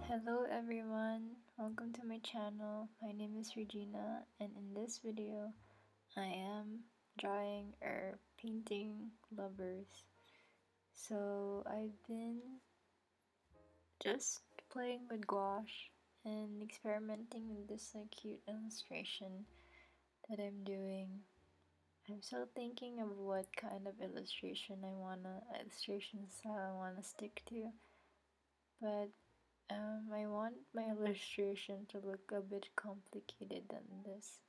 Hello everyone, welcome to my channel. My name is Regina, and in this video I am drawing or painting lovers. So I've been just playing with gouache and experimenting with this cute illustration that I'm doing. I'm still thinking of what kind of illustration style I wanna stick to, but I want my illustration to look a bit complicated than this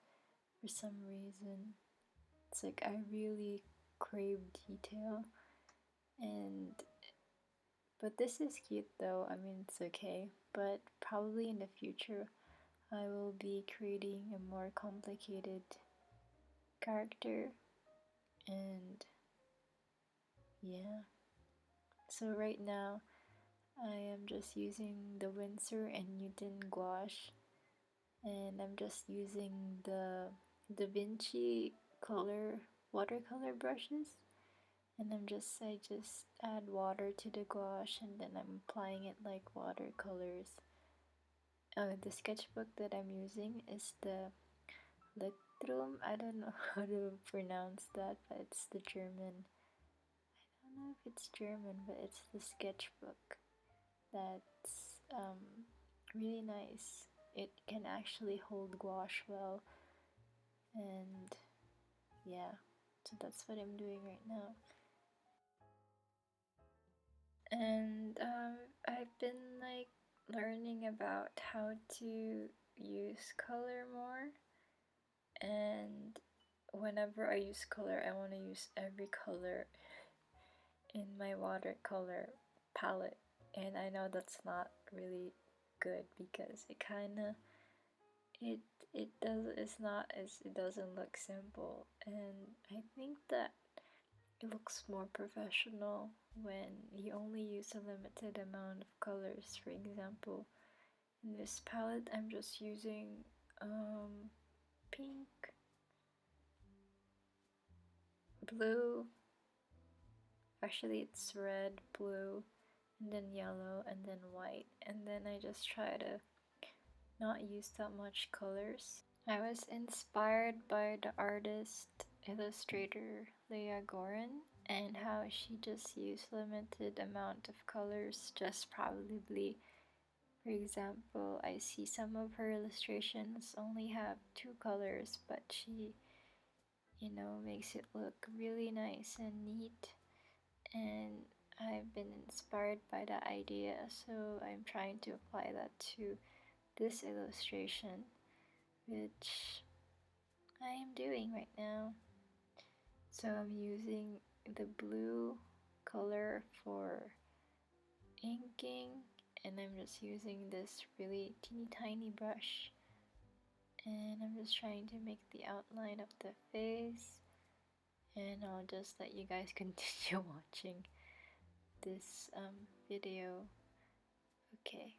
for some reason. It's like I really crave detail, but this is cute though. I mean, it's okay, but probably in the future I will be creating a more complicated character, and yeah. So right now I am just using the Winsor and Newton gouache, and I'm just using the Da Vinci color watercolor brushes, and I just add water to the gouache and then I'm applying it like watercolors. The sketchbook that I'm using is the Littrum. I don't know how to pronounce that, but it's the German. I don't know if it's German, but it's the sketchbook that's really nice. It can actually hold gouache well, and yeah, so that's what I'm doing right now. And I've been like learning about how to use color more, and whenever I use color I want to use every color in my watercolor palette, and I know that's not really good because it kind of it doesn't look simple, and I think that it looks more professional when you only use a limited amount of colors. For example, in this palette I'm just using pink, blue, actually it's red, blue, and then yellow, and then white, and then I just try to not use that much colors. I was inspired by the artist illustrator Leah Goren, and how she just used limited amount of colors, just probably. For example, I see some of her illustrations only have 2 colors, but she, makes it look really nice and neat, and I've been inspired by that idea, so I'm trying to apply that to this illustration, which I am doing right now. So I'm using the blue color for inking, and I'm just using this really teeny tiny brush, and I'm just trying to make the outline of the face, and I'll just let you guys continue watching this video. Okay.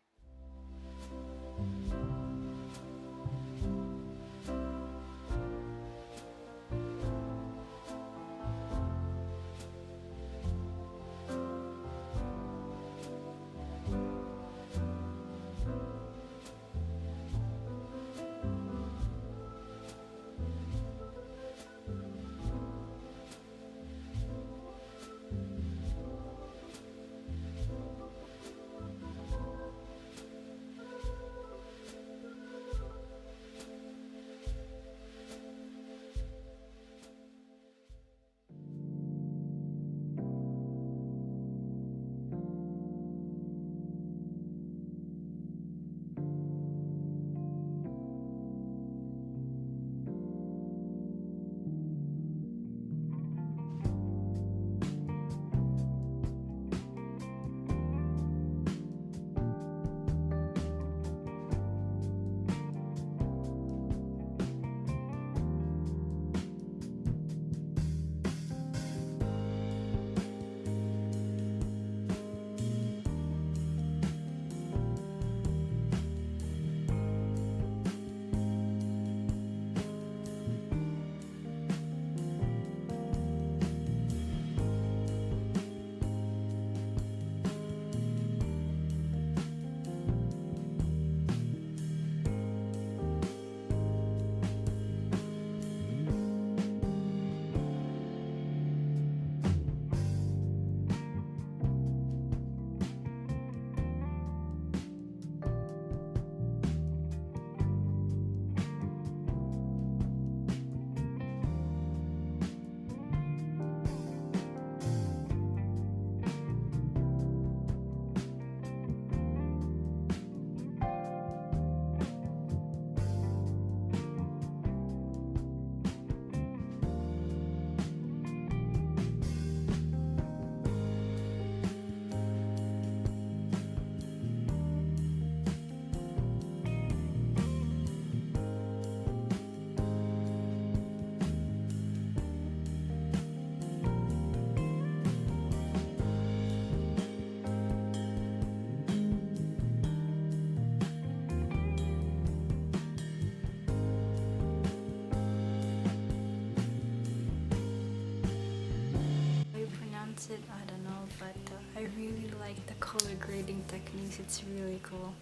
it, I don't know, but I really like the color grading techniques. It's really cool.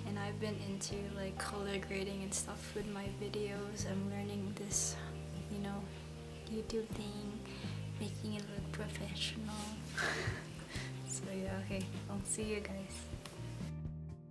And I've been into like color grading and stuff with my videos. I'm learning this, you know, YouTube thing, making it look professional. So yeah, okay, I'll see you guys.